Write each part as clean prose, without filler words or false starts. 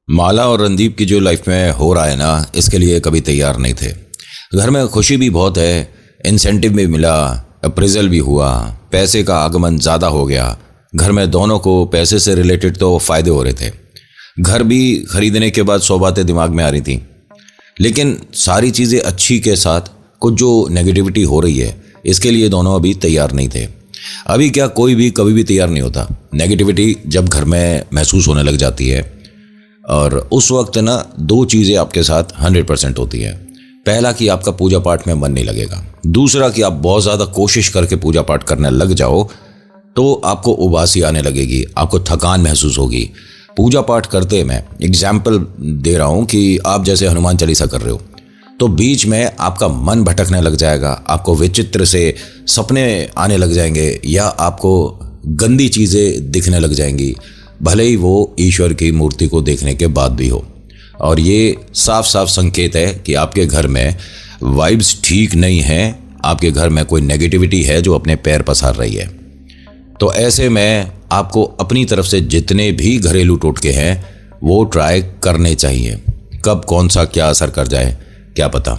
माला और रणदीप की जो लाइफ में हो रहा है ना, इसके लिए कभी तैयार नहीं थे। घर में खुशी भी बहुत है, इंसेंटिव भी मिला, अप्रेजल भी हुआ, पैसे का आगमन ज़्यादा हो गया। घर में दोनों को पैसे से रिलेटेड तो फ़ायदे हो रहे थे। घर भी खरीदने के बाद 100 बातें दिमाग में आ रही थी। लेकिन सारी चीज़ें अच्छी के साथ कुछ जो नेगेटिविटी हो रही है, इसके लिए दोनों अभी तैयार नहीं थे। अभी क्या, कोई भी कभी भी तैयार नहीं होता। नेगेटिविटी जब घर में महसूस होने लग जाती है और उस वक्त ना दो चीज़ें आपके साथ 100% होती है। पहला कि आपका पूजा पाठ में मन नहीं लगेगा। दूसरा कि आप बहुत ज़्यादा कोशिश करके पूजा पाठ करने लग जाओ तो आपको उबासी आने लगेगी, आपको थकान महसूस होगी। पूजा पाठ करते मैं एग्जाम्पल दे रहा हूँ कि आप जैसे हनुमान चालीसा कर रहे हो तो बीच में आपका मन भटकने लग जाएगा, आपको विचित्र से सपने आने लग जाएंगे या आपको गंदी चीज़ें दिखने लग जाएंगी, भले ही वो ईश्वर की मूर्ति को देखने के बाद भी हो। और ये साफ साफ संकेत है कि आपके घर में वाइब्स ठीक नहीं हैं, आपके घर में कोई नेगेटिविटी है जो अपने पैर पसार रही है। तो ऐसे में आपको अपनी तरफ से जितने भी घरेलू टोटके हैं वो ट्राई करने चाहिए। कब कौन सा क्या असर कर जाए क्या पता।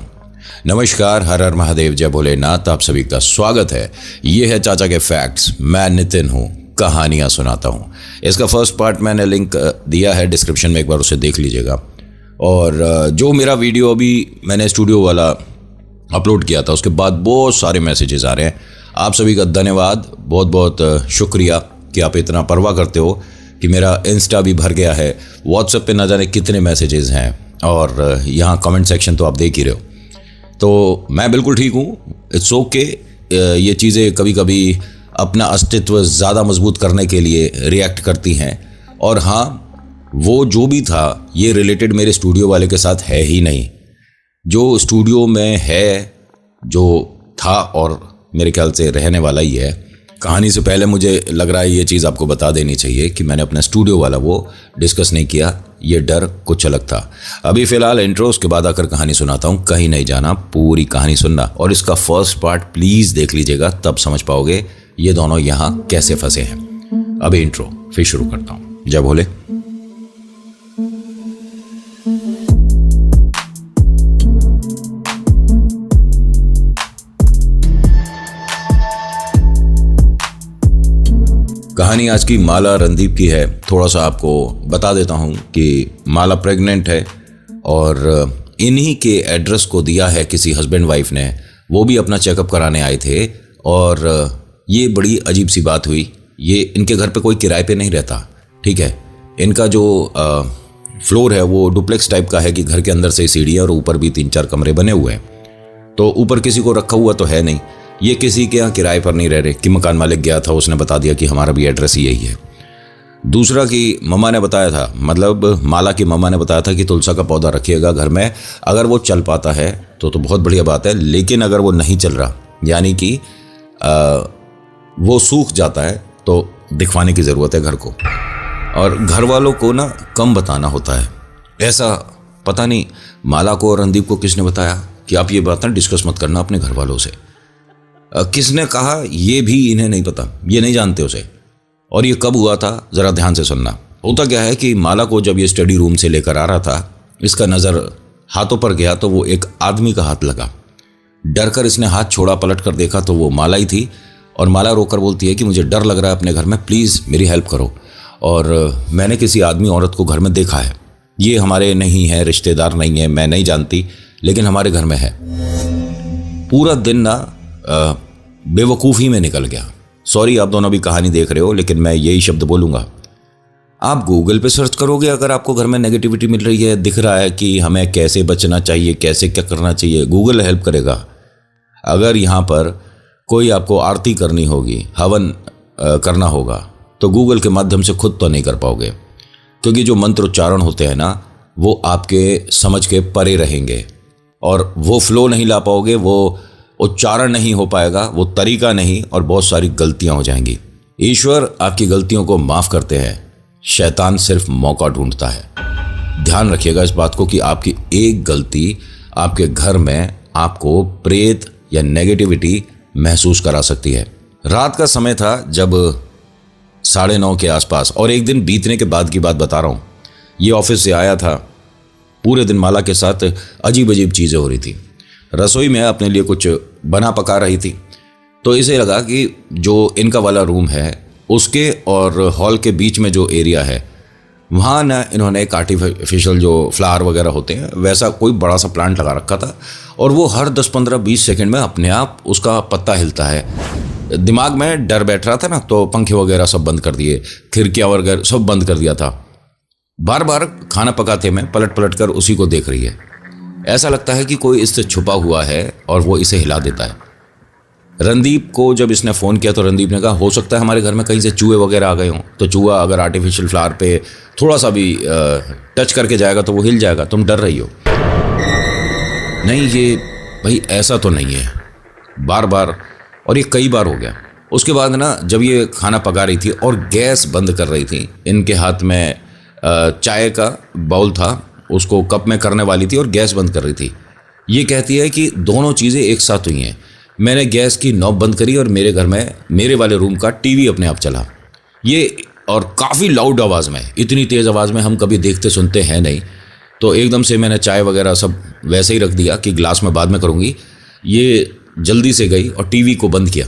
नमस्कार, हर हर महादेव, जय भोलेनाथ। आप सभी का स्वागत है। ये है चाचा के फैक्ट्स। मैं नितिन हूँ, कहानियाँ सुनाता हूँ। इसका फर्स्ट पार्ट मैंने लिंक दिया है डिस्क्रिप्शन में, एक बार उसे देख लीजिएगा। और जो मेरा वीडियो अभी मैंने स्टूडियो वाला अपलोड किया था उसके बाद बहुत सारे मैसेजेस आ रहे हैं। आप सभी का धन्यवाद, बहुत बहुत शुक्रिया कि आप इतना परवाह करते हो कि मेरा इंस्टा भी भर गया है, व्हाट्सएप पे ना जाने कितने मैसेजेस हैं और यहाँ कमेंट सेक्शन तो आप देख ही रहे हो। तो मैं बिल्कुल ठीक हूँ, इट्स ओके। ये चीज़ें कभी कभी अपना अस्तित्व ज़्यादा मजबूत करने के लिए रिएक्ट करती हैं। और हाँ, वो जो भी था ये रिलेटेड मेरे स्टूडियो वाले के साथ है ही नहीं। जो स्टूडियो में है, जो था और मेरे ख्याल से रहने वाला ही है। कहानी से पहले मुझे लग रहा है ये चीज़ आपको बता देनी चाहिए कि मैंने अपना स्टूडियो वाला वो डिस्कस नहीं किया, ये डर कुछ अलग था। अभी फ़िलहाल इंट्रो, उसके बाद आकर कहानी सुनाता हूँ। कहीं नहीं जाना, पूरी कहानी सुनना और इसका फर्स्ट पार्ट प्लीज़ देख लीजिएगा, तब समझ पाओगे ये दोनों यहाँ कैसे फंसे हैं। अभी इंट्रो फिर शुरू करता हूँ। जय भोले। कहानी आज की माला रणदीप की है। थोड़ा सा आपको बता देता हूँ कि माला प्रेग्नेंट है और इन्हीं के एड्रेस को दिया है किसी हस्बैंड वाइफ ने। वो भी अपना चेकअप कराने आए थे और ये बड़ी अजीब सी बात हुई। ये इनके घर पे कोई किराए पे नहीं रहता, ठीक है। इनका जो फ्लोर है वो डुप्लेक्स टाइप का है कि घर के अंदर से सीढ़ी और ऊपर भी 3-4 कमरे बने हुए हैं। तो ऊपर किसी को रखा हुआ तो है नहीं, ये किसी के यहाँ किराए पर नहीं रह रहे कि मकान मालिक गया था, उसने बता दिया कि हमारा भी एड्रेस ही यही है। दूसरा कि मम्मा ने बताया था, मतलब माला की मम्मा ने बताया था कि तुलसा का पौधा रखिएगा घर में, अगर वो चल पाता है तो बहुत बढ़िया बात है, लेकिन अगर वो नहीं चल रहा, यानी कि वो सूख जाता है, तो दिखवाने की ज़रूरत है घर को। और घर वालों को ना कम बताना होता है। ऐसा पता नहीं माला को और रणदीप को किसने बताया कि आप ये बातें डिस्कस मत करना अपने घर वालों से। किसने कहा ये भी इन्हें नहीं पता, ये नहीं जानते उसे। और ये कब हुआ था ज़रा ध्यान से सुनना। होता क्या है कि माला को जब ये स्टडी रूम से लेकर आ रहा था, इसका नज़र हाथों पर गया तो वो एक आदमी का हाथ लगा। डर कर इसने हाथ छोड़ा, पलट कर देखा तो वो माला ही थी। और माला रोकर बोलती है कि मुझे डर लग रहा है अपने घर में, प्लीज़ मेरी हेल्प करो। और मैंने किसी आदमी औरत को घर में देखा है, ये हमारे नहीं है, रिश्तेदार नहीं है, मैं नहीं जानती, लेकिन हमारे घर में है। पूरा दिन ना बेवकूफ़ी में निकल गया। सॉरी, आप दोनों भी कहानी देख रहे हो, लेकिन मैं यही शब्द बोलूँगा। आप गूगल पे सर्च करोगे, अगर आपको घर में नेगेटिविटी मिल रही है, दिख रहा है कि हमें कैसे बचना चाहिए, कैसे क्या करना चाहिए, गूगल हेल्प करेगा। अगर यहाँ पर कोई आपको आरती करनी होगी, हवन करना होगा, तो गूगल के माध्यम से खुद तो नहीं कर पाओगे, क्योंकि जो मंत्र उच्चारण होते हैं ना, वो आपके समझ के परे रहेंगे और वो फ्लो नहीं ला पाओगे, वो उच्चारण नहीं हो पाएगा, वो तरीका नहीं, और बहुत सारी गलतियां हो जाएंगी। ईश्वर आपकी गलतियों को माफ़ करते हैं, शैतान सिर्फ मौका ढूंढता है। ध्यान रखिएगा इस बात को कि आपकी एक गलती आपके घर में आपको प्रेत या नेगेटिविटी महसूस करा सकती है। रात का समय था, जब 9:30 के आसपास, और एक दिन बीतने के बाद की बात बता रहा हूँ। ये ऑफिस से आया था, पूरे दिन माला के साथ अजीब अजीब चीज़ें हो रही थी। रसोई में अपने लिए कुछ बना पका रही थी, तो इसे लगा कि जो इनका वाला रूम है उसके और हॉल के बीच में जो एरिया है वहाँ ना इन्होंने एक आर्टिफिशियल जो फ्लावर वगैरह होते हैं वैसा कोई बड़ा सा प्लांट लगा रखा था, और वो हर 10-15-20 सेकंड में अपने आप उसका पत्ता हिलता है। दिमाग में डर बैठ रहा था ना, तो पंखे वगैरह सब बंद कर दिए, खिड़कियाँ वगैरह सब बंद कर दिया था। बार बार खाना पकाते में पलट पलट कर उसी को देख रही है। ऐसा लगता है कि कोई इससे छुपा हुआ है और वो इसे हिला देता है। रणदीप को जब इसने फ़ोन किया तो रणदीप ने कहा हो सकता है हमारे घर में कहीं से चूहे वगैरह आ गए हों, तो चूहा अगर आर्टिफिशियल फ्लावर पे थोड़ा सा भी टच करके जाएगा तो वो हिल जाएगा, तुम डर रही हो। नहीं, ये भाई ऐसा तो नहीं है, बार बार, और ये कई बार हो गया। उसके बाद ना जब ये खाना पका रही थी और गैस बंद कर रही थी, इनके हाथ में चाय का बाउल था, उसको कप में करने वाली थी और गैस बंद कर रही थी। ये कहती है कि दोनों चीज़ें एक साथ हुई हैं। मैंने गैस की नॉब बंद करी और मेरे घर में मेरे वाले रूम का टीवी अपने आप चला, ये और काफ़ी लाउड आवाज़ में, इतनी तेज़ आवाज़ में हम कभी देखते सुनते हैं नहीं। तो एकदम से मैंने चाय वगैरह सब वैसे ही रख दिया कि ग्लास में बाद में करूँगी। ये जल्दी से गई और टीवी को बंद किया।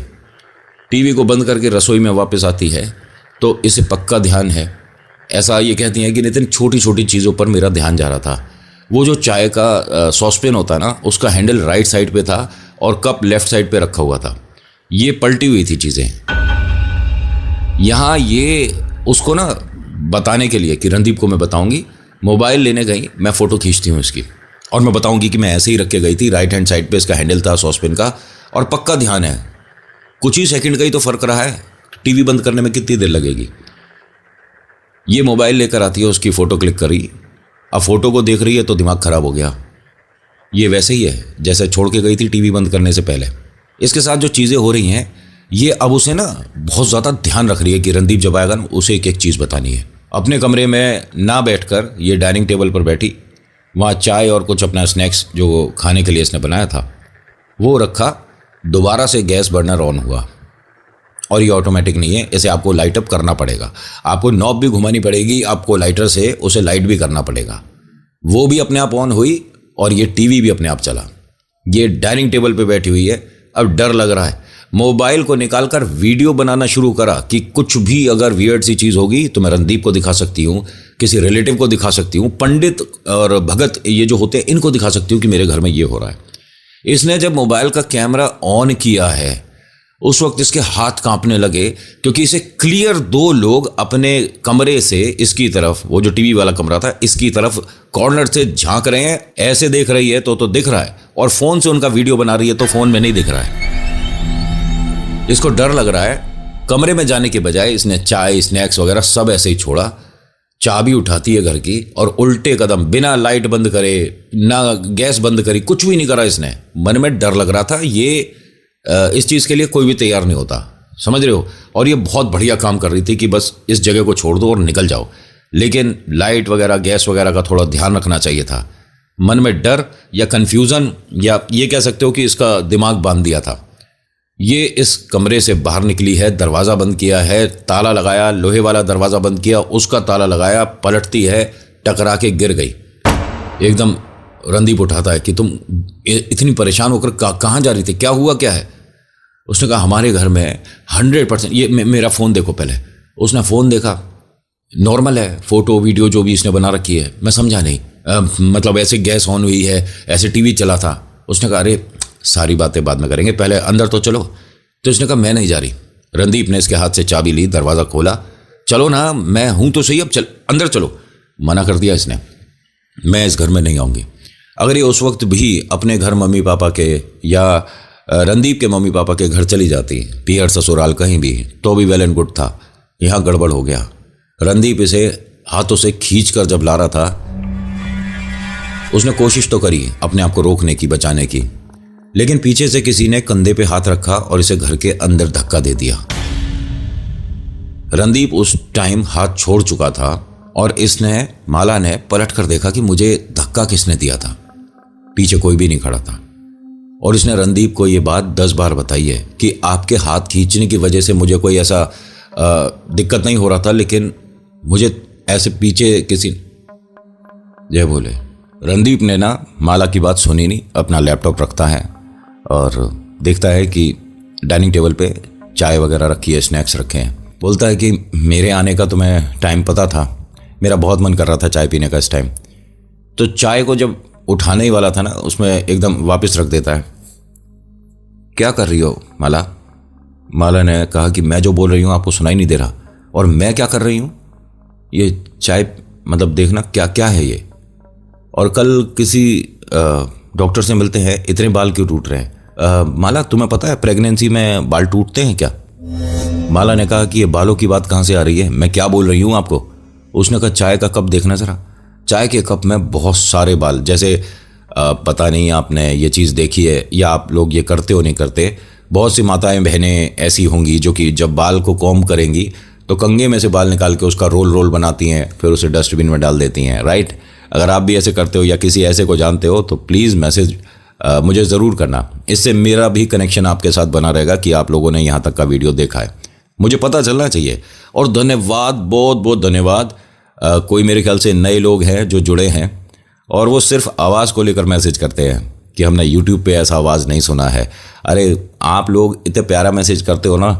टीवी को बंद करके रसोई में वापस आती है तो इसे पक्का ध्यान है, ऐसा ये कहती हैं कि नितिन छोटी छोटी चीज़ों पर मेरा ध्यान जा रहा था। वो जो चाय का सॉसपेन होता है ना, उसका हैंडल राइट साइड पे था और कप लेफ्ट साइड पे रखा हुआ था। ये पलटी हुई थी चीज़ें। यहाँ ये उसको ना बताने के लिए कि रणदीप को मैं बताऊंगी, मोबाइल लेने गई, मैं फ़ोटो खींचती हूँ इसकी और मैं बताऊंगी कि मैं ऐसे ही रख के गई थी, राइट हैंड साइड पे इसका हैंडल था सॉसपेन का और पक्का ध्यान है। कुछ ही सेकंड का ही तो फ़र्क रहा है, टीवी बंद करने में कितनी देर लगेगी। ये मोबाइल लेकर आती है, उसकी फ़ोटो क्लिक करी, अब फ़ोटो को देख रही है तो दिमाग ख़राब हो गया। ये वैसे ही है जैसे छोड़ के गई थी टीवी बंद करने से पहले। इसके साथ जो चीज़ें हो रही हैं ये अब उसे ना बहुत ज़्यादा ध्यान रख रही है कि रणदीप जब आएगा ना उसे एक एक चीज़ बतानी है। अपने कमरे में ना बैठकर ये डाइनिंग टेबल पर बैठी, वहाँ चाय और कुछ अपना स्नैक्स जो खाने के लिए इसने बनाया था वो रखा। दोबारा से गैस बर्नर ऑन हुआ और ये ऑटोमेटिक नहीं है, इसे आपको लाइट अप करना पड़ेगा, आपको नॉब भी घुमानी पड़ेगी, आपको लाइटर से उसे लाइट भी करना पड़ेगा। वो भी अपने आप ऑन हुई और ये टीवी भी अपने आप चला। ये डाइनिंग टेबल पे बैठी हुई है, अब डर लग रहा है। मोबाइल को निकालकर वीडियो बनाना शुरू करा कि कुछ भी अगर वियर्ड सी चीज़ होगी तो मैं रणदीप को दिखा सकती हूँ, किसी रिलेटिव को दिखा सकती हूँ, पंडित और भगत ये जो होते हैं इनको दिखा सकती हूँ कि मेरे घर में ये हो रहा है। इसने जब मोबाइल का कैमरा ऑन किया है उस वक्त इसके हाथ कांपने लगे, क्योंकि इसे क्लियर 2 लोग अपने कमरे से इसकी तरफ, वो जो टीवी वाला कमरा था इसकी तरफ कॉर्नर से झांक रहे हैं। ऐसे देख रही है तो दिख रहा है, और फ़ोन से उनका वीडियो बना रही है तो फ़ोन में नहीं दिख रहा है। इसको डर लग रहा है। कमरे में जाने के बजाय इसने चाय स्नैक्स वगैरह सब ऐसे ही छोड़ा, चाबी उठाती है घर की और उल्टे कदम, बिना लाइट बंद करे, ना गैस बंद करी, कुछ भी नहीं करा इसने। मन में डर लग रहा था, ये इस चीज़ के लिए कोई भी तैयार नहीं होता, समझ रहे हो। और ये बहुत बढ़िया काम कर रही थी कि बस इस जगह को छोड़ दो और निकल जाओ, लेकिन लाइट वगैरह गैस वगैरह का थोड़ा ध्यान रखना चाहिए था। मन में डर या कन्फ्यूज़न, या ये कह सकते हो कि इसका दिमाग बांध दिया था। ये इस कमरे से बाहर निकली है, दरवाज़ा बंद किया है, ताला लगाया, लोहे वाला दरवाज़ा बंद किया, उसका ताला लगाया, पलटती है, टकरा के गिर गई। एकदम रणदीप उठाता है कि तुम इतनी परेशान होकर कहाँ जा रही थी, क्या हुआ, क्या है। उसने कहा हमारे घर में 100%, ये मेरा फ़ोन देखो पहले। उसने फ़ोन देखा, नॉर्मल है, फ़ोटो वीडियो जो भी इसने बना रखी है। मैं समझा नहीं, मतलब ऐसे गैस ऑन हुई है, ऐसे टीवी चला था। उसने कहा अरे सारी बातें बाद में करेंगे, पहले अंदर तो चलो। तो उसने कहा मैं नहीं जा रही। रणदीप ने इसके हाथ से चाबी ली, दरवाज़ा खोला, चलो ना, मैं हूँ तो सही, अब चल अंदर चलो। मना कर दिया इसने, मैं इस घर में नहीं आऊँगी। अगर ये उस वक्त भी अपने घर मम्मी पापा के या रणदीप के मम्मी पापा के घर चली जाती, पियर ससुराल कहीं भी, तो भी वेल एंड गुड था। यहाँ गड़बड़ हो गया। रणदीप इसे हाथों से खींच कर जब ला रहा था, उसने कोशिश तो करी अपने आप को रोकने की, बचाने की, लेकिन पीछे से किसी ने कंधे पे हाथ रखा और इसे घर के अंदर धक्का दे दिया। रणदीप उस टाइम हाथ छोड़ चुका था और माला ने पलट कर देखा कि मुझे धक्का किसने दिया था। पीछे कोई भी नहीं खड़ा था। और इसने रणदीप को ये बात 10 बार बताई है कि आपके हाथ खींचने की वजह से मुझे कोई ऐसा दिक्कत नहीं हो रहा था, लेकिन मुझे ऐसे पीछे किसी, जय बोले। रणदीप ने ना माला की बात सुनी नहीं, अपना लैपटॉप रखता है और देखता है कि डाइनिंग टेबल पे चाय वगैरह रखी है, स्नैक्स रखे हैं। बोलता है कि मेरे आने का तुम्हें टाइम पता था, मेरा बहुत मन कर रहा था चाय पीने का इस टाइम। तो चाय को जब उठाने ही वाला था ना, उसमें एकदम वापस रख देता है। क्या कर रही हो माला? माला ने कहा कि मैं जो बोल रही हूँ आपको सुनाई नहीं दे रहा। और मैं क्या कर रही हूँ? ये चाय मतलब देखना क्या क्या है ये। और कल किसी डॉक्टर से मिलते हैं, इतने बाल क्यों टूट रहे हैं? माला तुम्हें पता है प्रेगनेंसी में बाल टूटते हैं क्या? माला ने कहा कि ये बालों की बात कहाँ से आ रही है, मैं क्या बोल रही हूँ आपको? उसने कहा चाय का कप देखना जरा। चाय के कप में बहुत सारे बाल, जैसे पता नहीं आपने ये चीज़ देखी है या आप लोग ये करते हो नहीं करते। बहुत सी माताएं बहनें ऐसी होंगी जो कि जब बाल को कॉम्ब करेंगी तो कंघे में से बाल निकाल के उसका रोल रोल बनाती हैं, फिर उसे डस्टबिन में डाल देती हैं, राइट? अगर आप भी ऐसे करते हो या किसी ऐसे को जानते हो तो प्लीज़ मैसेज मुझे ज़रूर करना। इससे मेरा भी कनेक्शन आपके साथ बना रहेगा कि आप लोगों ने यहाँ तक का वीडियो देखा है, मुझे पता चलना चाहिए। और धन्यवाद, बहुत बहुत धन्यवाद। कोई मेरे ख्याल से नए लोग हैं जो जुड़े हैं और वो सिर्फ आवाज़ को लेकर मैसेज करते हैं कि हमने यूट्यूब पे ऐसा आवाज़ नहीं सुना है। अरे आप लोग इतने प्यारा मैसेज करते हो ना,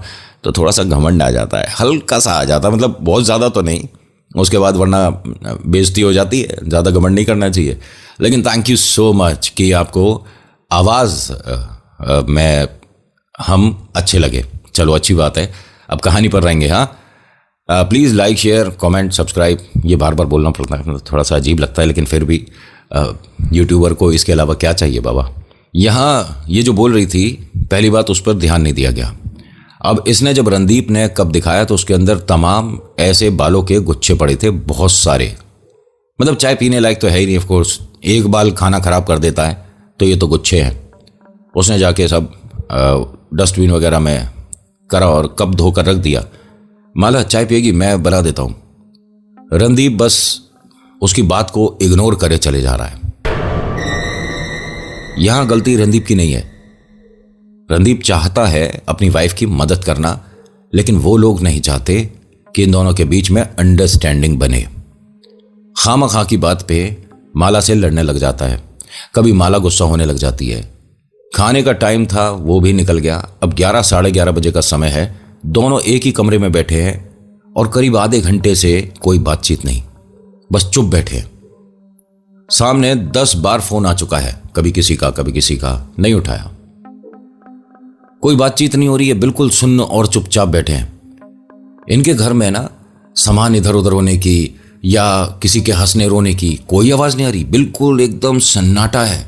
तो थोड़ा सा घमंड आ जाता है, हल्का सा आ जाता है, मतलब बहुत ज़्यादा तो नहीं, उसके बाद वरना बेइज्जती हो जाती है। ज़्यादा घमंड नहीं करना चाहिए। लेकिन थैंक यू सो मच कि आपको आवाज़ में हम अच्छे लगे। चलो अच्छी बात है, अब कहानी पर रहेंगे। हाँ, please like, share, comment, subscribe. ये बार बार बोलना पड़ता है, थोड़ा सा अजीब लगता है, लेकिन फिर भी यूट्यूबर को इसके अलावा क्या चाहिए बाबा। यहाँ ये जो बोल रही थी, पहली बात उस पर ध्यान नहीं दिया गया। अब इसने जब रणदीप ने कप दिखाया तो उसके अंदर तमाम ऐसे बालों के गुच्छे पड़े थे, बहुत सारे। मतलब चाय पीने लायक तो है ही नहीं, ऑफ कोर्स। एक बाल खाना खराब कर देता है, तो ये तो गुच्छे हैं। उसने जाके सब डस्टबिन वगैरह में करा और कप धोकर रख दिया। माला चाय पिएगी? मैं बना देता हूं। रणदीप बस उसकी बात को इग्नोर करे चले जा रहा है। यहां गलती रणदीप की नहीं है। रणदीप चाहता है अपनी वाइफ की मदद करना, लेकिन वो लोग नहीं चाहते कि इन दोनों के बीच में अंडरस्टैंडिंग बने। खामखा की बात पे माला से लड़ने लग जाता है। कभी माला गुस्सा होने लग जाती है। खाने का टाइम था वो भी निकल गया। अब 11 साढ़े 11 बजे का समय है। दोनों एक ही कमरे में बैठे हैं और करीब आधे घंटे से कोई बातचीत नहीं, बस चुप बैठे हैं। सामने 10 बार फोन आ चुका है, कभी किसी का कभी किसी का, नहीं उठाया। कोई बातचीत नहीं हो रही है, बिल्कुल सुन्न और चुपचाप बैठे हैं। इनके घर में ना सामान इधर उधर होने की या किसी के हंसने रोने की कोई आवाज नहीं आ रही, बिल्कुल एकदम सन्नाटा है।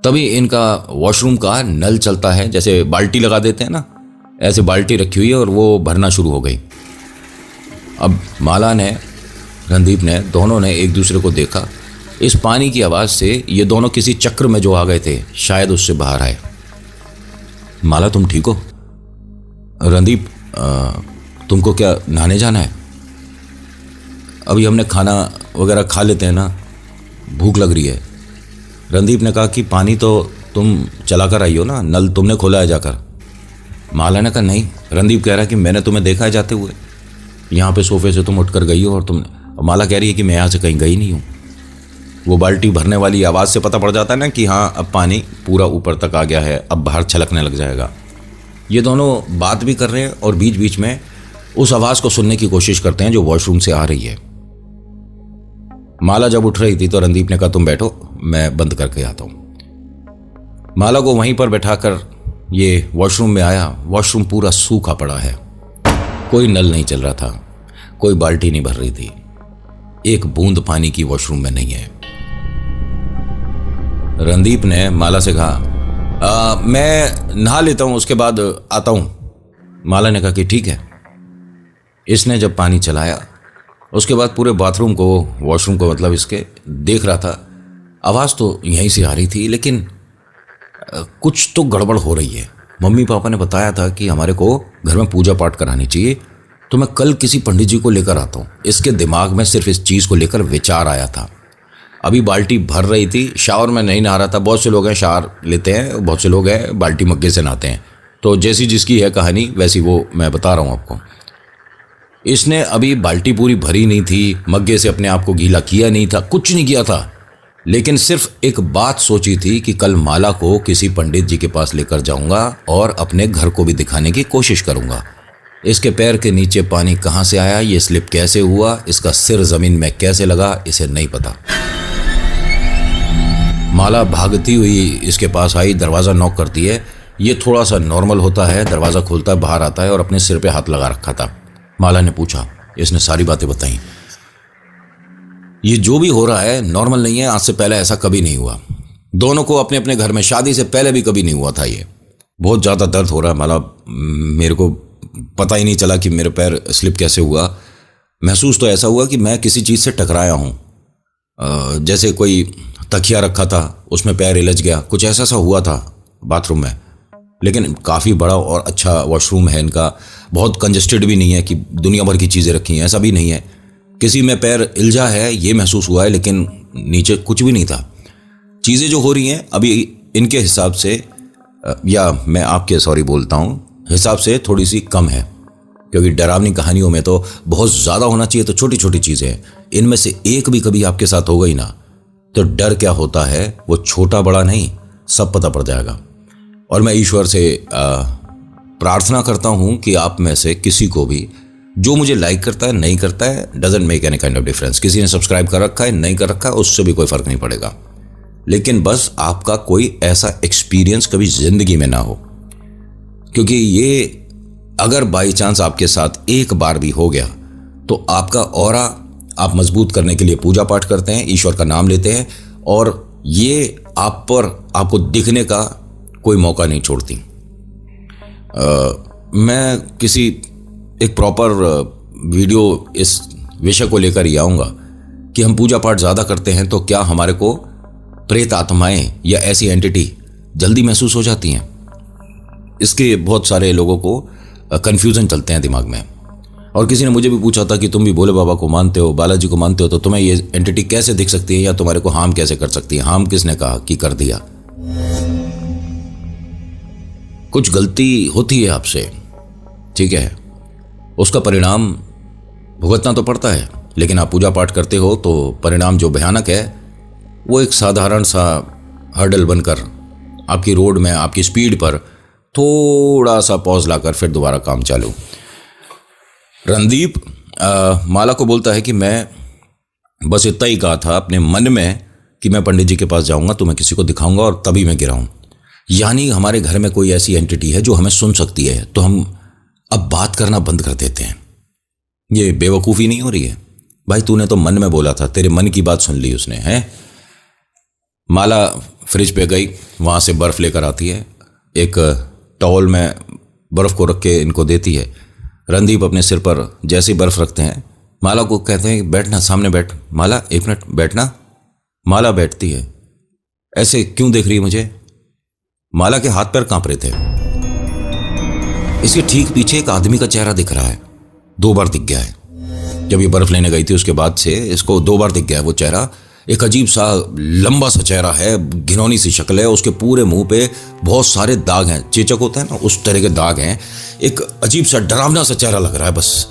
तभी इनका वॉशरूम का नल चलता है, जैसे बाल्टी लगा देते हैं ना, ऐसे बाल्टी रखी हुई है और वो भरना शुरू हो गई। अब माला ने, रणदीप ने, दोनों ने एक दूसरे को देखा। इस पानी की आवाज से ये दोनों किसी चक्र में जो आ गए थे, शायद उससे बाहर आए। माला तुम ठीक हो? रणदीप तुमको क्या नहाने जाना है? अभी हमने खाना वगैरह खा लेते हैं ना, भूख लग रही है। रणदीप ने कहा कि पानी तो तुम चला कर आई हो ना, नल तुमने खोला है जाकर। माला ने कहा नहीं। रणदीप कह रहा है कि मैंने तुम्हें देखा है जाते हुए, यहाँ पे सोफे से तुम उठकर गई हो और तुमने। माला कह रही है कि मैं यहाँ से कहीं गई नहीं हूँ। वो बाल्टी भरने वाली आवाज़ से पता पड़ जाता है ना कि हाँ अब पानी पूरा ऊपर तक आ गया है, अब बाहर छलकने लग जाएगा। ये दोनों बात भी कर रहे हैं और बीच बीच में उस आवाज़ को सुनने की कोशिश करते हैं जो वॉशरूम से आ रही है। माला जब उठ रही थी तो रणदीप ने कहा तुम बैठो, मैं बंद करके आता हूँ। माला को वहीं पर बैठाकर ये वॉशरूम में आया। वॉशरूम पूरा सूखा पड़ा है, कोई नल नहीं चल रहा था, कोई बाल्टी नहीं भर रही थी, एक बूंद पानी की वॉशरूम में नहीं है। रणदीप ने माला से कहा मैं नहा लेता हूं, उसके बाद आता हूं। माला ने कहा कि ठीक है। इसने जब पानी चलाया उसके बाद पूरे बाथरूम को, वॉशरूम को मतलब इसके देख रहा था। आवाज़ तो यहीं से आ रही थी, लेकिन कुछ तो गड़बड़ हो रही है। मम्मी पापा ने बताया था कि हमारे को घर में पूजा पाठ करानी चाहिए, तो मैं कल किसी पंडित जी को लेकर आता हूँ। इसके दिमाग में सिर्फ इस चीज़ को लेकर विचार आया था। अभी बाल्टी भर रही थी, शावर में नहीं नहा रहा था। बहुत से लोग हैं शावर लेते हैं, बहुत से लोग हैं बाल्टी मग्गे से नहाते हैं। तो जैसी जिसकी है कहानी वैसी वो मैं बता रहा हूँ आपको। इसने अभी बाल्टी पूरी भरी नहीं थी, मग्गे से अपने आप को गीला किया नहीं था, कुछ नहीं किया था, लेकिन सिर्फ एक बात सोची थी कि कल माला को किसी पंडित जी के पास लेकर जाऊंगा और अपने घर को भी दिखाने की कोशिश करूंगा। इसके पैर के नीचे पानी कहाँ से आया, ये स्लिप कैसे हुआ, इसका सिर जमीन में कैसे लगा, इसे नहीं पता। माला भागती हुई इसके पास आई, दरवाज़ा नॉक करती है। ये थोड़ा सा नॉर्मल होता है, दरवाज़ा खोलता है, बाहर आता है और अपने सिर पे हाथ लगा रखा था। माला ने पूछा, इसने सारी बातें बताई। ये जो भी हो रहा है नॉर्मल नहीं है, आज से पहले ऐसा कभी नहीं हुआ। दोनों को अपने अपने घर में शादी से पहले भी कभी नहीं हुआ था। ये बहुत ज़्यादा दर्द हो रहा है माला, मेरे को पता ही नहीं चला कि मेरे पैर स्लिप कैसे हुआ। महसूस तो ऐसा हुआ कि मैं किसी चीज़ से टकराया हूँ, जैसे कोई तकिया रखा था उसमें पैर इलझ गया, कुछ ऐसा सा हुआ था बाथरूम में। लेकिन काफ़ी बड़ा और अच्छा वॉशरूम है इनका, बहुत कंजस्टेड भी नहीं है कि दुनिया भर की चीज़ें रखी हैं, ऐसा भी नहीं है। किसी में पैर इल्झा है ये महसूस हुआ है, लेकिन नीचे कुछ भी नहीं था। चीज़ें जो हो रही हैं अभी इनके हिसाब से, या मैं आपके सॉरी बोलता हूँ, हिसाब से थोड़ी सी कम है, क्योंकि डरावनी कहानियों में तो बहुत ज़्यादा होना चाहिए। तो छोटी छोटी चीज़ें हैं, इनमें से एक भी कभी आपके साथ हो गई ना, तो डर क्या होता है वो छोटा बड़ा नहीं, सब पता पड़ जाएगा। और मैं ईश्वर से प्रार्थना करता हूँ कि आप में से किसी को भी, जो मुझे लाइक करता है नहीं करता है, doesn't make any kind of difference. किसी ने सब्सक्राइब कर रखा है नहीं कर रखा है, उससे भी कोई फ़र्क नहीं पड़ेगा। लेकिन बस आपका कोई ऐसा एक्सपीरियंस कभी ज़िंदगी में ना हो, क्योंकि ये अगर बाई चांस आपके साथ एक बार भी हो गया तो आपका ऑरा आप मजबूत करने के लिए पूजा पाठ करते हैं, ईश्वर का नाम लेते हैं, और ये आप पर आपको दिखने का कोई मौका नहीं छोड़ती। मैं किसी एक प्रॉपर वीडियो इस विषय को लेकर ही आऊँगा कि हम पूजा पाठ ज़्यादा करते हैं तो क्या हमारे को प्रेत आत्माएं या ऐसी एंटिटी जल्दी महसूस हो जाती हैं। इसके बहुत सारे लोगों को कन्फ्यूज़न चलते हैं दिमाग में। और किसी ने मुझे भी पूछा था कि तुम भी भोले बाबा को मानते हो, बालाजी को मानते हो, तो तुम्हें ये एंटिटी कैसे दिख सकती है या तुम्हारे को हार्म कैसे कर सकती है। हार्म किसने कहा कि कर दिया? कुछ गलती होती है आपसे, ठीक है, उसका परिणाम भुगतना तो पड़ता है, लेकिन आप पूजा पाठ करते हो तो परिणाम जो भयानक है वो एक साधारण सा हर्डल बनकर आपकी रोड में, आपकी स्पीड पर थोड़ा सा पॉज लाकर फिर दोबारा काम चालू। रणदीप माला को बोलता है कि मैं बस इतना ही कहा था अपने मन में कि मैं पंडित जी के पास जाऊंगा तो मैं किसी को दिखाऊंगा और तभी मैं गिरा हूं। यानी हमारे घर में कोई ऐसी एंटिटी है जो हमें सुन सकती है, तो हम अब बात करना बंद कर देते हैं। ये बेवकूफ़ी नहीं हो रही है भाई, तूने तो मन में बोला था, तेरे मन की बात सुन ली उसने, है। माला फ्रिज पे गई, वहाँ से बर्फ़ लेकर आती है, एक टॉवल में बर्फ़ को रख के इनको देती है। रणदीप अपने सिर पर जैसे ही बर्फ़ रखते हैं माला को कहते हैं बैठना, सामने बैठ। माला एक मिनट बैठना। माला बैठती है। ऐसे क्यों देख रही है मुझे? माला के हाथ पैर कांप रहे थे। इसके ठीक पीछे एक आदमी का चेहरा दिख रहा है, 2 बार दिख गया है। जब ये बर्फ़ लेने गई थी उसके बाद से इसको 2 बार दिख गया है वो चेहरा। एक अजीब सा लंबा सा चेहरा है, घिनौनी सी शक्ल है, उसके पूरे मुंह पे बहुत सारे दाग हैं, चेचक होता है ना उस तरह के दाग हैं। एक अजीब सा डरावना सा चेहरा लग रहा है बस।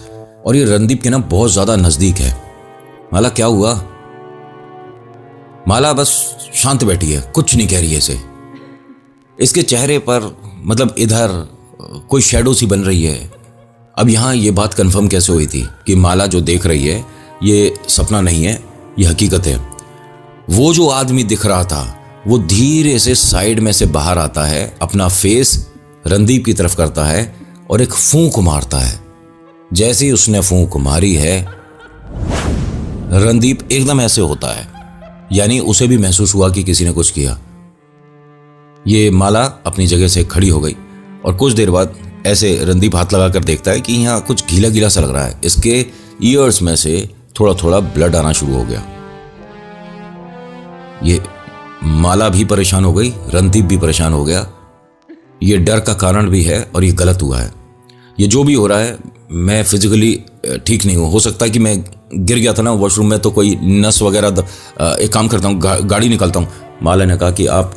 और ये रणदीप के ना बहुत ज्यादा नजदीक है। माला क्या हुआ? माला बस शांत बैठी है, कुछ नहीं कह रही है इसे। इसके चेहरे पर मतलब इधर कोई शैडो सी बन रही है। अब यहाँ ये बात कंफर्म कैसे हुई थी कि माला जो देख रही है ये सपना नहीं है, ये हकीकत है। वो जो आदमी दिख रहा था वो धीरे से साइड में से बाहर आता है, अपना फेस रणदीप की तरफ करता है और एक फूंक मारता है। जैसे ही उसने फूंक मारी है रणदीप एकदम ऐसे होता है, यानी उसे भी महसूस हुआ कि किसी ने कुछ किया। ये माला अपनी जगह से खड़ी हो गई और कुछ देर बाद ऐसे रणदीप हाथ लगा कर देखता है कि यहाँ कुछ गीला गीला सा लग रहा है। इसके ईयर्स में से थोड़ा थोड़ा ब्लड आना शुरू हो गया। ये माला भी परेशान हो गई, रणदीप भी परेशान हो गया। ये डर का कारण भी है और ये गलत हुआ है। ये जो भी हो रहा है, मैं फिजिकली ठीक नहीं हूँ। हो सकता है कि मैं गिर गया था ना वॉशरूम में, तो कोई नस वगैरह। एक काम करता हूँ, गाड़ी निकालता हूँ। माला ने कहा कि आप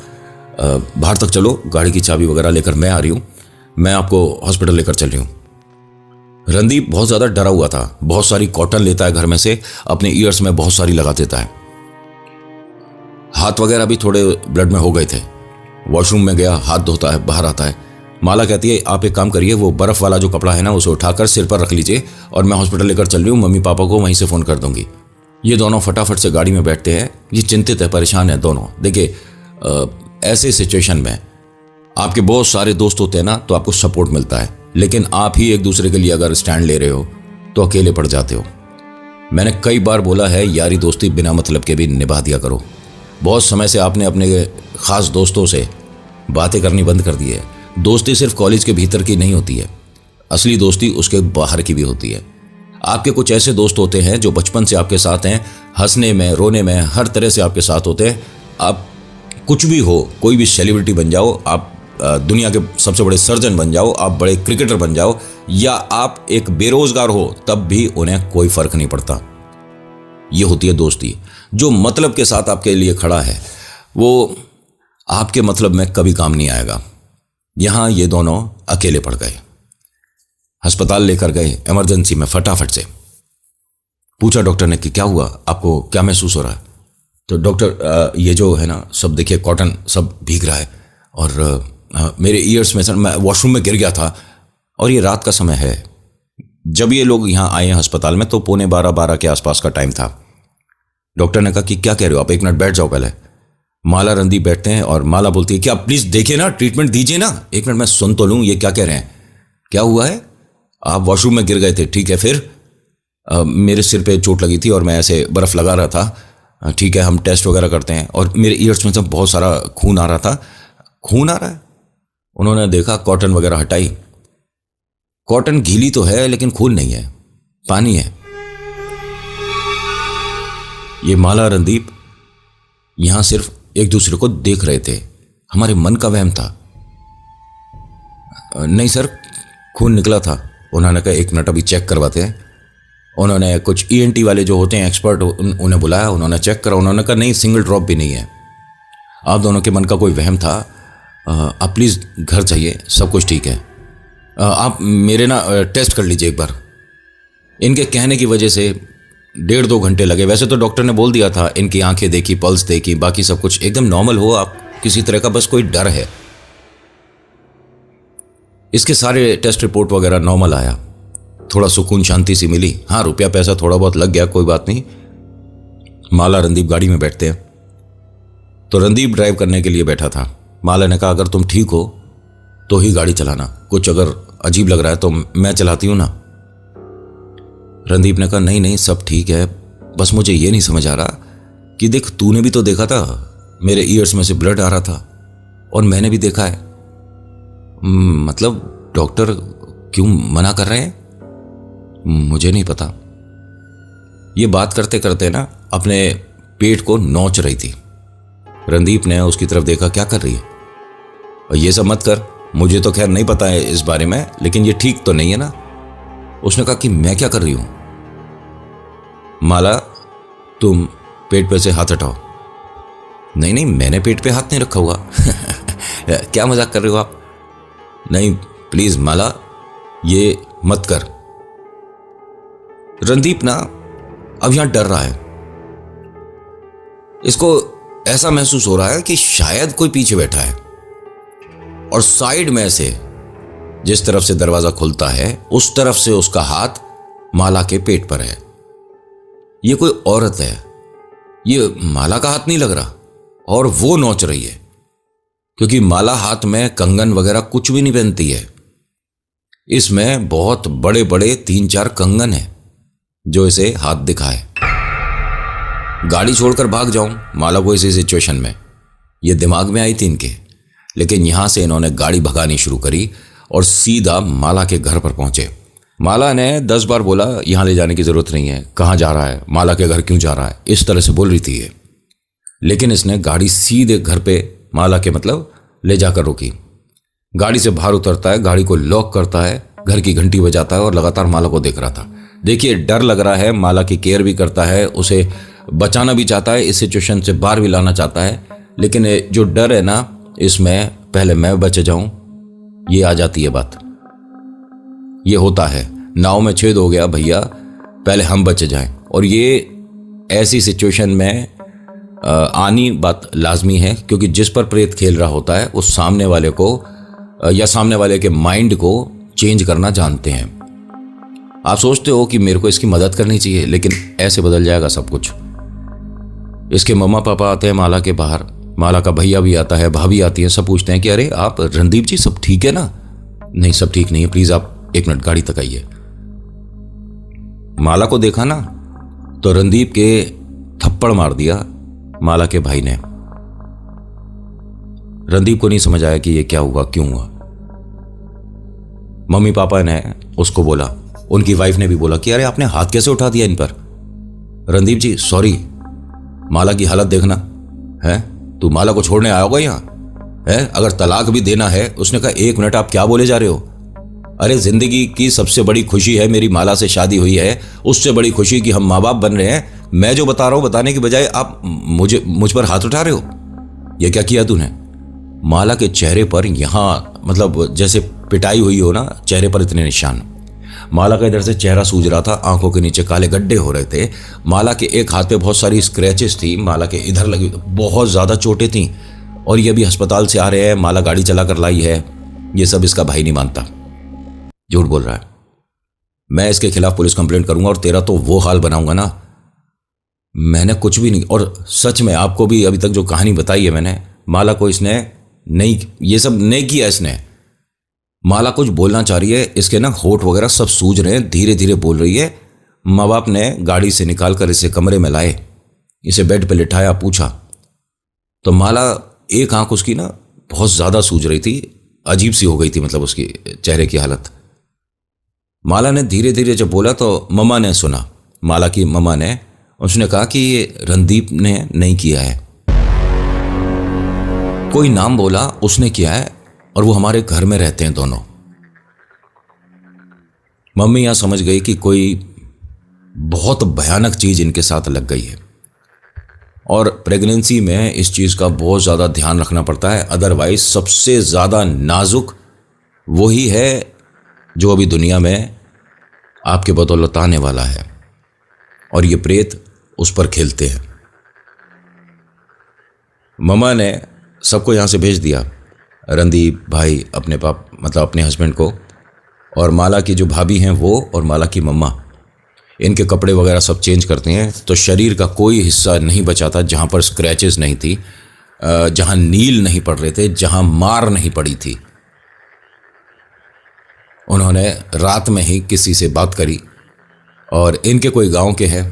बाहर तक चलो, गाड़ी की चाबी वगैरह लेकर मैं आ रही हूँ, मैं आपको हॉस्पिटल लेकर चल रही हूँ। रणदीप बहुत ज़्यादा डरा हुआ था। बहुत सारी कॉटन लेता है घर में से, अपने ईयर्स में बहुत सारी लगा देता है। हाथ वगैरह भी थोड़े ब्लड में हो गए थे। वॉशरूम में गया, हाथ धोता है, बाहर आता है। माला कहती है आप एक काम करिए, वो बर्फ़ वाला जो कपड़ा है ना उसे उठाकर सिर पर रख लीजिए और मैं हॉस्पिटल लेकर चल रही हूँ, मम्मी पापा को वहीं से फ़ोन कर दूंगी। ये दोनों फटाफट से गाड़ी में बैठते हैं। ये चिंतित है, परेशान है दोनों। देखिए ऐसे सिचुएशन में आपके बहुत सारे दोस्त होते हैं ना तो आपको सपोर्ट मिलता है, लेकिन आप ही एक दूसरे के लिए अगर स्टैंड ले रहे हो तो अकेले पड़ जाते हो। मैंने कई बार बोला है यारी दोस्ती बिना मतलब के भी निभा दिया करो। बहुत समय से आपने अपने ख़ास दोस्तों से बातें करनी बंद कर दी है। दोस्ती सिर्फ कॉलेज के भीतर की नहीं होती है, असली दोस्ती उसके बाहर की भी होती है। आपके कुछ ऐसे दोस्त होते हैं जो बचपन से आपके साथ हैं, हंसने में, रोने में, हर तरह से आपके साथ होते हैं। आप कुछ भी हो, कोई भी सेलिब्रिटी बन जाओ, आप दुनिया के सबसे बड़े सर्जन बन जाओ, आप बड़े क्रिकेटर बन जाओ, या आप एक बेरोजगार हो, तब भी उन्हें कोई फर्क नहीं पड़ता। ये होती है दोस्ती। जो मतलब के साथ आपके लिए खड़ा है वो आपके मतलब में कभी काम नहीं आएगा। यहां ये दोनों अकेले पड़ गए। अस्पताल लेकर गए, इमरजेंसी में फटाफट से पूछा डॉक्टर ने कि क्या हुआ, आपको क्या महसूस हो रहा है। तो डॉक्टर ये जो है ना सब देखिए कॉटन सब भीग रहा है और मेरे ईयर्स में सर, मैं वॉशरूम में गिर गया था और ये रात का समय है। जब ये लोग यहाँ आए हैं अस्पताल में तो 11:45 के आसपास का टाइम था। डॉक्टर ने कहा कि क्या कह रहे हो आप, 1 मिनट बैठ जाओ पहले। माला रणदीप बैठते हैं और माला बोलती है कि आप प्लीज़ देखिए ना, ट्रीटमेंट दीजिए ना, 1 मिनट मैं सुन तो लूँ ये क्या कह रहे हैं। क्या हुआ है, आप वॉशरूम में गिर गए थे, ठीक है फिर? मेरे सिर पे चोट लगी थी और मैं ऐसे बर्फ़ लगा रहा था, ठीक है हम टेस्ट वगैरह करते हैं, और मेरे ईयर्स में से बहुत सारा खून आ रहा था। खून आ रहा है? उन्होंने देखा, कॉटन वगैरह हटाई। कॉटन गीली तो है लेकिन खून नहीं है, पानी है। ये माला रणदीप यहां सिर्फ एक दूसरे को देख रहे थे, हमारे मन का वहम था। नहीं सर, खून निकला था। उन्होंने कहा 1 मिनट अभी चेक करवाते हैं। उन्होंने कुछ ईएनटी वाले जो होते हैं एक्सपर्ट, उन्हें बुलाया, उन्होंने चेक करा। उन्होंने कहा नहीं, सिंगल ड्रॉप भी नहीं है। आप दोनों के मन का कोई वहम था, आप प्लीज़ घर जाइए, सब कुछ ठीक है। आप मेरे ना टेस्ट कर लीजिए एक बार। इनके कहने की वजह से 1.5-2 घंटे लगे। वैसे तो डॉक्टर ने बोल दिया था, इनकी आंखें देखी, पल्स देखी, बाकी सब कुछ एकदम नॉर्मल हो, आप किसी तरह का बस कोई डर है। इसके सारे टेस्ट रिपोर्ट वगैरह नॉर्मल आया। थोड़ा सुकून शांति सी मिली। हाँ, रुपया पैसा थोड़ा बहुत लग गया, कोई बात नहीं। माला रणदीप गाड़ी में बैठते हैं तो रणदीप ड्राइव करने के लिए बैठा था। माला ने कहा अगर तुम ठीक हो तो ही गाड़ी चलाना, कुछ अगर अजीब लग रहा है तो मैं चलाती हूं ना। रणदीप ने कहा नहीं नहीं सब ठीक है, बस मुझे ये नहीं समझ आ रहा कि देख, तूने भी तो देखा था मेरे ईयर्स में से ब्लड आ रहा था और मैंने भी देखा है। मतलब डॉक्टर क्यों मना कर रहे हैं, मुझे नहीं पता। ये बात करते करते ना अपने पेट को नोच रही थी। रणदीप ने उसकी तरफ देखा, क्या कर रही है? और ये सब मत कर, मुझे तो खैर नहीं पता है इस बारे में, लेकिन ये ठीक तो नहीं है ना। उसने कहा कि मैं क्या कर रही हूं? माला, तुम पेट पे से हाथ हटाओ। नहीं नहीं, मैंने पेट पे हाथ नहीं रखा हुआ। क्या मजाक कर रहे हो आप? नहीं प्लीज माला, ये मत कर। रणदीप ना अब यहां डर रहा है। इसको ऐसा महसूस हो रहा है कि शायद कोई पीछे बैठा है, और साइड में से जिस तरफ से दरवाजा खुलता है उस तरफ से उसका हाथ माला के पेट पर है। ये कोई औरत है, ये माला का हाथ नहीं लग रहा, और वो नोच रही है, क्योंकि माला हाथ में कंगन वगैरह कुछ भी नहीं पहनती है। इसमें बहुत बड़े बड़े 3-4 कंगन हैं जो इसे हाथ दिखाए। गाड़ी छोड़कर भाग जाऊं माला को इसी सिचुएशन में, ये दिमाग में आई थी इनके। लेकिन यहां से इन्होंने गाड़ी भगानी शुरू करी और सीधा माला के घर पर पहुंचे। माला ने 10 बार बोला यहां ले जाने की जरूरत नहीं है, कहां जा रहा है, माला के घर क्यों जा रहा है, इस तरह से बोल रही थी ये। लेकिन इसने गाड़ी सीधे घर पे माला के मतलब ले जाकर रोकी। गाड़ी से बाहर उतरता है, गाड़ी को लॉक करता है, घर की घंटी बजाता है और लगातार माला को देख रहा था। देखिए डर लग रहा है, माला की केयर भी करता है, उसे बचाना भी चाहता है, इस सिचुएशन से बाहर भी लाना चाहता है। लेकिन जो डर है ना, इसमें पहले मैं बच जाऊं, ये आ जाती है बात। ये होता है नाव में छेद हो गया भैया, पहले हम बच जाएं। और ये ऐसी सिचुएशन में आनी बात लाजमी है, क्योंकि जिस पर प्रेत खेल रहा होता है उस सामने वाले को या सामने वाले के माइंड को चेंज करना जानते हैं। आप सोचते हो कि मेरे को इसकी मदद करनी चाहिए, लेकिन ऐसे बदल जाएगा सब कुछ। इसके मम्मा पापा आते हैं माला के बाहर, माला का भैया भी आता है, भाभी आती है, सब पूछते हैं कि अरे आप रणदीप जी सब ठीक है ना? नहीं, सब ठीक नहीं है, प्लीज आप 1 मिनट गाड़ी तक आइए। माला को देखा ना तो रणदीप के थप्पड़ मार दिया माला के भाई ने। रणदीप को नहीं समझ आया कि ये क्या हुआ, क्यों हुआ। मम्मी पापा ने उसको बोला, उनकी वाइफ ने भी बोला कि अरे आपने हाथ कैसे उठा दिया इन पर? रणदीप जी सॉरी, माला की हालत देखना है, तू माला को छोड़ने आया होगा यहाँ है? अगर तलाक भी देना है। उसने कहा 1 मिनट, आप क्या बोले जा रहे हो? अरे जिंदगी की सबसे बड़ी खुशी है मेरी माला से शादी हुई है, उससे बड़ी खुशी कि हम माँ बाप बन रहे हैं। मैं जो बता रहा हूं बताने की बजाय आप मुझ पर हाथ उठा रहे हो। यह क्या किया तूने? माला के चेहरे पर यहां मतलब जैसे पिटाई हुई हो ना, चेहरे पर इतने निशान। माला का इधर से चेहरा सूज रहा था, आंखों के नीचे काले गड्ढे हो रहे थे। माला के एक हाथ पे बहुत सारी स्क्रैचेस थी, माला के इधर लगी बहुत ज्यादा चोटें थी। और ये भी अस्पताल से आ रहे हैं, माला गाड़ी चला कर लाई है। ये सब इसका भाई नहीं मानता, झूठ बोल रहा है। मैं इसके खिलाफ पुलिस कंप्लेंट करूंगा और तेरा तो वो हाल बनाऊंगा ना। मैंने कुछ भी नहीं, और सच में आपको भी अभी तक जो कहानी बताई है मैंने, माला को इसने नहीं, ये सब नहीं किया इसने। माला कुछ बोलना चाह रही है, इसके ना होठ वगैरह सब सूज रहे हैं, धीरे धीरे बोल रही है। माँ बाप ने गाड़ी से निकाल कर इसे कमरे में लाए, इसे बेड पे लिटाया, पूछा तो माला एक आंख उसकी ना बहुत ज्यादा सूज रही थी, अजीब सी हो गई थी, मतलब उसकी चेहरे की हालत। माला ने धीरे धीरे जब बोला तो मम्मा ने सुना, माला की मम्मा ने, उसने कहा कि ये रणदीप ने नहीं किया है, कोई नाम बोला उसने किया है, और वो हमारे घर में रहते हैं दोनों। मम्मी यहां समझ गई कि कोई बहुत भयानक चीज इनके साथ लग गई है, और प्रेगनेंसी में इस चीज का बहुत ज्यादा ध्यान रखना पड़ता है। अदरवाइज सबसे ज्यादा नाजुक वही है जो अभी दुनिया में आपके बदौलत आने वाला है, और ये प्रेत उस पर खेलते हैं। मम्मा ने सबको यहां से भेज दिया, रणदीप भाई अपने मतलब अपने हस्बैंड को, और माला की जो भाभी हैं वो, और माला की मम्मा, इनके कपड़े वगैरह सब चेंज करते हैं। तो शरीर का कोई हिस्सा नहीं बचा था जहां पर स्क्रैचेस नहीं थी, जहां नील नहीं पड़ रहे थे, जहां मार नहीं पड़ी थी। उन्होंने रात में ही किसी से बात करी, और इनके कोई गांव के हैं,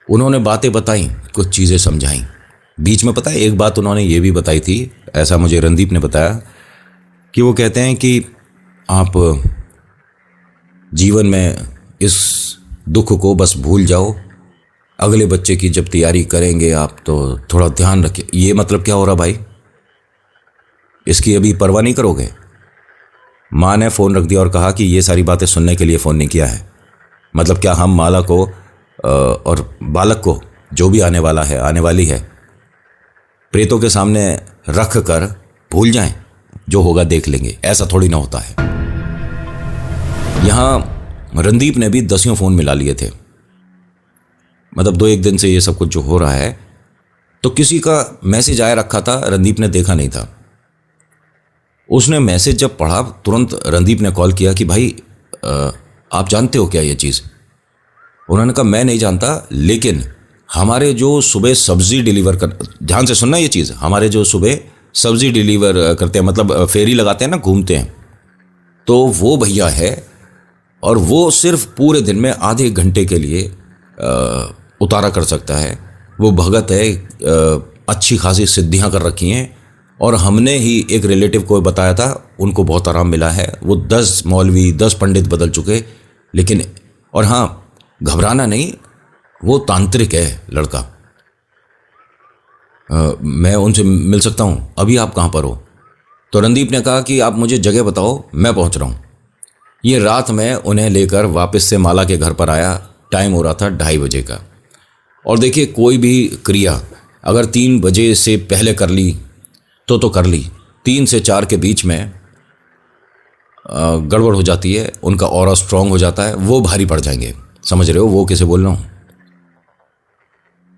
उन्होंने बातें बताई, कुछ चीज़ें समझाई। बीच में पता है एक बात उन्होंने ये भी बताई थी, ऐसा मुझे रणदीप ने बताया, कि वो कहते हैं कि आप जीवन में इस दुख को बस भूल जाओ, अगले बच्चे की जब तैयारी करेंगे आप तो थोड़ा ध्यान रखिए। ये मतलब क्या हो रहा भाई? इसकी अभी परवाह नहीं करोगे? माँ ने फ़ोन रख दिया और कहा कि ये सारी बातें सुनने के लिए फ़ोन नहीं किया है। मतलब क्या हम माला को और बालक को, जो भी आने वाला है आने वाली है, प्रेतों के सामने रख कर भूल जाएं? जो होगा देख लेंगे, ऐसा थोड़ी ना होता है। यहां रणदीप ने भी 10 फोन मिला लिए थे, मतलब 2-1 दिन से ये सब कुछ जो हो रहा है। तो किसी का मैसेज आया रखा था, रणदीप ने देखा नहीं था। उसने मैसेज जब पढ़ा, तुरंत रणदीप ने कॉल किया कि भाई आप जानते हो क्या ये चीज़? उन्होंने कहा मैं नहीं जानता, लेकिन हमारे जो सुबह सब्जी डिलीवर कर, ध्यान से सुनना ये चीज़, हमारे जो सुबह सब्जी डिलीवर करते हैं, मतलब फेरी लगाते हैं ना, घूमते हैं, तो वो भैया है, और वो सिर्फ पूरे दिन में आधे घंटे के लिए उतारा कर सकता है। वो भगत है, अच्छी खासी सिद्धियां कर रखी हैं, और हमने ही एक रिलेटिव को बताया था, उनको बहुत आराम मिला है। वो 10 मौलवी 10 पंडित बदल चुके, लेकिन और हाँ, घबराना नहीं, वो तांत्रिक है लड़का। मैं उनसे मिल सकता हूँ, अभी आप कहाँ पर हो? तो रणदीप ने कहा कि आप मुझे जगह बताओ, मैं पहुँच रहा हूँ। ये रात में उन्हें लेकर वापस से माला के घर पर आया। टाइम हो रहा था 2:30 बजे का। और देखिए, कोई भी क्रिया अगर 3 बजे से पहले कर ली तो कर ली, 3 से 4 के बीच में गड़बड़ हो जाती है, उनका ऑरा स्ट्रांग हो जाता है, वो भारी पड़ जाएंगे। समझ रहे हो वो कैसे बोल रहा हूँ?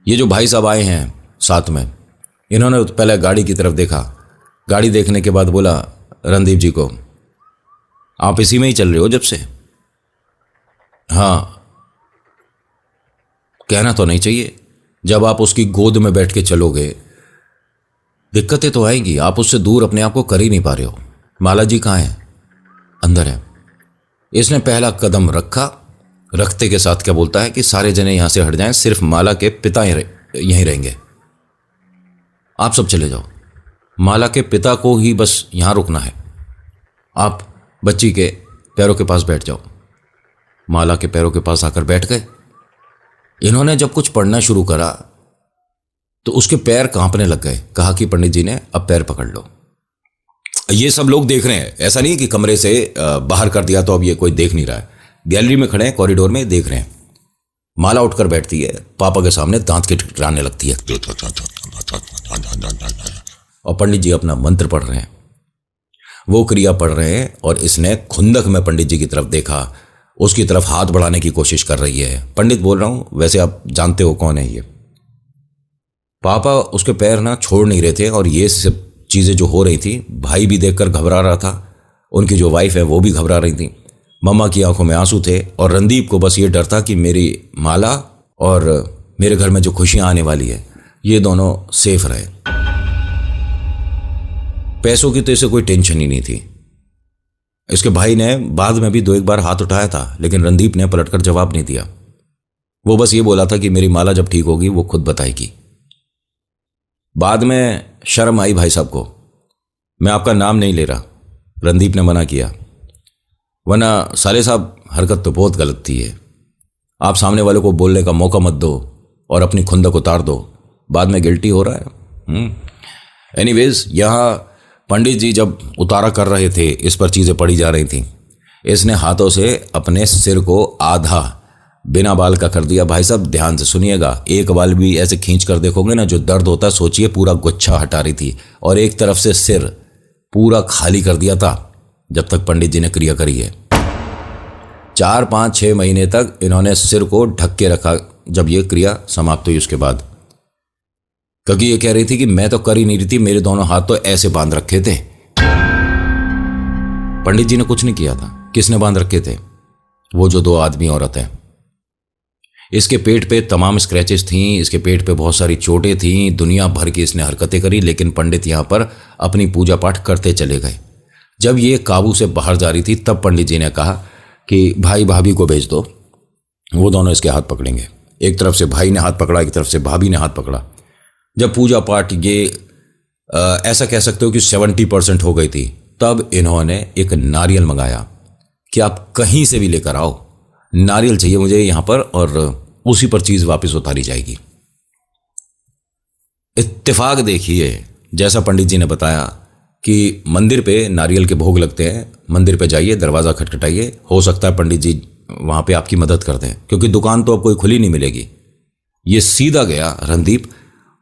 ये जो भाई साहब आए हैं साथ में, इन्होंने पहले गाड़ी की तरफ देखा। गाड़ी देखने के बाद बोला रणदीप जी को, आप इसी में ही चल रहे हो जब से? हाँ। कहना तो नहीं चाहिए, जब आप उसकी गोद में बैठ के चलोगे दिक्कतें तो आएंगी। आप उससे दूर अपने आप को कर ही नहीं पा रहे हो। माला जी कहाँ है? अंदर है। इसने पहला कदम रखा, रखते के साथ क्या बोलता है कि सारे जने यहां से हट जाएं, सिर्फ माला के पिता यहीं रहेंगे, आप सब चले जाओ। माला के पिता को ही बस यहां रुकना है, आप बच्ची के पैरों के पास बैठ जाओ। माला के पैरों के पास आकर बैठ गए। इन्होंने जब कुछ पढ़ना शुरू करा तो उसके पैर कांपने लग गए। कहा कि पंडित जी ने अब पैर पकड़ लो। ये सब लोग देख रहे हैं, ऐसा नहीं कि कमरे से बाहर कर दिया तो अब ये कोई देख नहीं रहा है। गैलरी में खड़े हैं, कॉरिडोर में देख रहे हैं। माला उठकर बैठती है, पापा के सामने दांत खिटखिटाने लगती है और पंडित जी अपना मंत्र पढ़ रहे हैं, वो क्रिया पढ़ रहे हैं। और इसने खुंदक में पंडित जी की तरफ देखा, उसकी तरफ हाथ बढ़ाने की कोशिश कर रही है। पंडित बोल रहा हूं, वैसे आप जानते हो कौन है ये। पापा उसके पैर ना छोड़ नहीं रहे थे और ये सब चीज़ें जो हो रही थी, भाई भी देखकर घबरा रहा था, उनकी जो वाइफ है वो भी घबरा रही थी। मम्मा की आंखों में आंसू थे और रणदीप को बस ये डर था कि मेरी माला और मेरे घर में जो खुशियां आने वाली है ये दोनों सेफ रहे। पैसों की तो इसे कोई टेंशन ही नहीं थी। इसके भाई ने बाद में भी 2-1 बार हाथ उठाया था, लेकिन रणदीप ने पलटकर जवाब नहीं दिया। वो बस ये बोला था कि मेरी माला जब ठीक होगी वो खुद बताएगी। बाद में शर्म आई भाई साहब को। मैं आपका नाम नहीं ले रहा, रणदीप ने मना किया, वरना साले साहब हरकत तो बहुत गलत थी है। आप सामने वाले को बोलने का मौका मत दो और अपनी खुंदक उतार दो, बाद में गिल्टी हो रहा है। एनीवेज, यहाँ पंडित जी जब उतारा कर रहे थे, इस पर चीज़ें पड़ी जा रही थी, इसने हाथों से अपने सिर को आधा बिना बाल का कर दिया। भाई साहब ध्यान से सुनिएगा, एक बाल भी ऐसे खींच कर देखोगे ना, जो दर्द होता है सोचिए पूरा गुच्छा हटा रही थी। और एक तरफ से सिर पूरा खाली कर दिया था जब तक पंडित जी ने क्रिया करी है। 4, 5, 6 महीने तक इन्होंने सिर को ढक के रखा जब ये क्रिया समाप्त हुई उसके बाद, क्योंकि ये कह रही थी कि मैं तो कर ही नहीं रही थी, मेरे दोनों हाथ तो ऐसे बांध रखे थे। पंडित जी ने कुछ नहीं किया था। किसने बांध रखे थे? वो जो 2 आदमी औरत है। इसके पेट पे तमाम स्क्रैचेस थीं, इसके पेट पे बहुत सारी चोटें थीं, दुनिया भर की इसने हरकतें करी, लेकिन पंडित यहां पर अपनी पूजा पाठ करते चले गए। जब ये काबू से बाहर जा रही थी तब पंडित जी ने कहा कि भाई भाभी को भेज दो, वो दोनों इसके हाथ पकड़ेंगे। एक तरफ से भाई ने हाथ पकड़ा, एक तरफ से भाभी ने हाथ पकड़ा। जब पूजा पाठ ये ऐसा कह सकते हो कि 70% हो गई थी, तब इन्होंने एक नारियल मंगाया कि आप कहीं से भी लेकर आओ, नारियल चाहिए मुझे यहां पर, और उसी पर चीज वापस उतारी जाएगी। इत्तेफाक देखिए, जैसा पंडित जी ने बताया कि मंदिर पे नारियल के भोग लगते हैं, मंदिर पे जाइए, दरवाज़ा खटखटाइए, हो सकता है पंडित जी वहाँ पे आपकी मदद कर दें, क्योंकि दुकान तो अब कोई खुली नहीं मिलेगी। ये सीधा गया रणदीप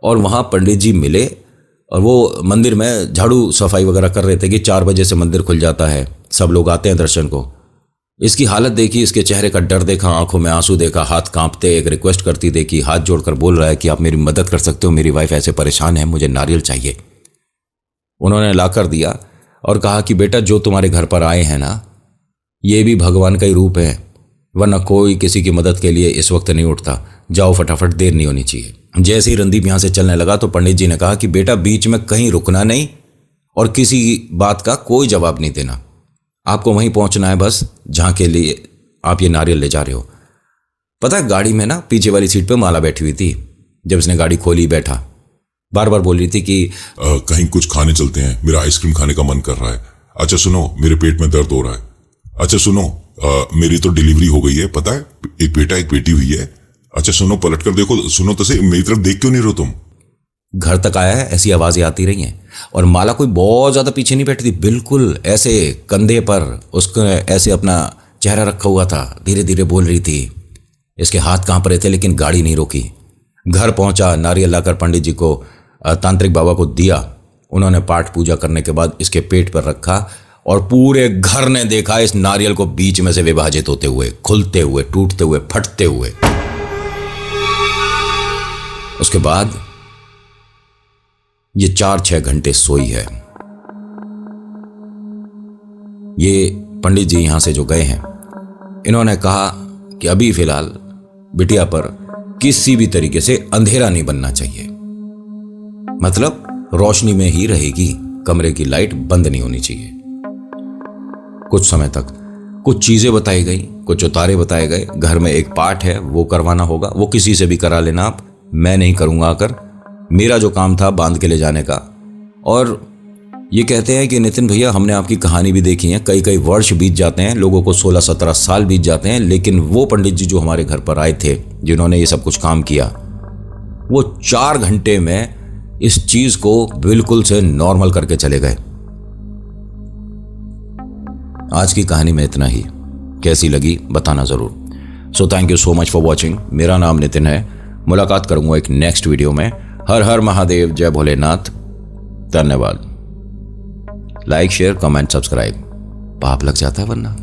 और वहाँ पंडित जी मिले, और वो मंदिर में झाड़ू सफाई वगैरह कर रहे थे कि 4 बजे से मंदिर खुल जाता है, सब लोग आते हैं दर्शन को। इसकी हालत देखी, इसके चेहरे का डर देखा, आंखों में आंसू देखा, हाथ कांपते, एक रिक्वेस्ट करती देखी, हाथ जोड़कर बोल रहा है कि आप मेरी मदद कर सकते हो, मेरी वाइफ ऐसे परेशान है, मुझे नारियल चाहिए। उन्होंने ला कर दिया और कहा कि बेटा जो तुम्हारे घर पर आए हैं ना, ये भी भगवान का ही रूप है, वरना कोई किसी की मदद के लिए इस वक्त नहीं उठता, जाओ फटाफट, देर नहीं होनी चाहिए। जैसे ही रणदीप यहाँ से चलने लगा तो पंडित जी ने कहा कि बेटा बीच में कहीं रुकना नहीं और किसी बात का कोई जवाब नहीं देना, आपको वहीं पहुंचना है बस जहाँ के लिए आप ये नारियल ले जा रहे हो। पता है गाड़ी में ना पीछे वाली सीट पे माला बैठी हुई थी। जब इसने गाड़ी खोली बैठा, बार बार बोल रही थी कि कहीं कुछ खाने चलते हैं, मेरा आइसक्रीम खाने का मन कर रहा है। अच्छा सुनो, मेरे पेट में दर्द हो रहा है। अच्छा सुनो, मेरी तो डिलीवरी हो गई है, पता है, एक बेटा एक बेटी हुई है। अच्छा सुनो, पलट कर देखो, सुनो तो सही, मेरी तरफ देख क्यों नहीं रहो तुम? घर तक आया है, ऐसी आवाजें आती रही हैं। और माला कोई बहुत ज्यादा पीछे नहीं बैठी थी, बिल्कुल ऐसे कंधे पर उसका ऐसे अपना चेहरा रखा हुआ था, धीरे धीरे बोल रही थी। इसके हाथ कांप रहे थे लेकिन गाड़ी नहीं रोकी। घर पहुंचा, नारियल लाकर पंडित जी को, तांत्रिक बाबा को दिया। उन्होंने पाठ पूजा करने के बाद इसके पेट पर रखा और पूरे घर ने देखा इस नारियल को बीच में से विभाजित होते हुए, खुलते हुए, टूटते हुए, फटते हुए। उसके बाद ये 4-6 घंटे सोई है। ये पंडित जी यहां से जो गए हैं, इन्होंने कहा कि अभी फिलहाल बिटिया पर किसी भी तरीके से अंधेरा नहीं बनना चाहिए, मतलब रोशनी में ही रहेगी, कमरे की लाइट बंद नहीं होनी चाहिए। कुछ समय तक कुछ चीजें बताई गई, कुछ उतारे बताए गए। घर में एक पाठ है, वो करवाना होगा, वो किसी से भी करा लेना आप, मैं नहीं करूंगा आकर। मेरा जो काम था बांध के ले जाने का। और ये कहते हैं कि नितिन भैया, हमने आपकी कहानी भी देखी है, कई कई वर्ष बीत जाते हैं, लोगों को 16-17 साल बीत जाते हैं, लेकिन वो पंडित जी जो हमारे घर पर आए थे, जिन्होंने ये सब कुछ काम किया, वो 4 घंटे में इस चीज को बिल्कुल से नॉर्मल करके चले गए। आज की कहानी में इतना ही। कैसी लगी बताना जरूर। So thank you so much for watching. मेरा नाम नितिन है। मुलाकात करूंगा एक नेक्स्ट वीडियो में। हर हर महादेव, जय भोलेनाथ। धन्यवाद। Like, share, comment, subscribe. पाप लग जाता है वरना।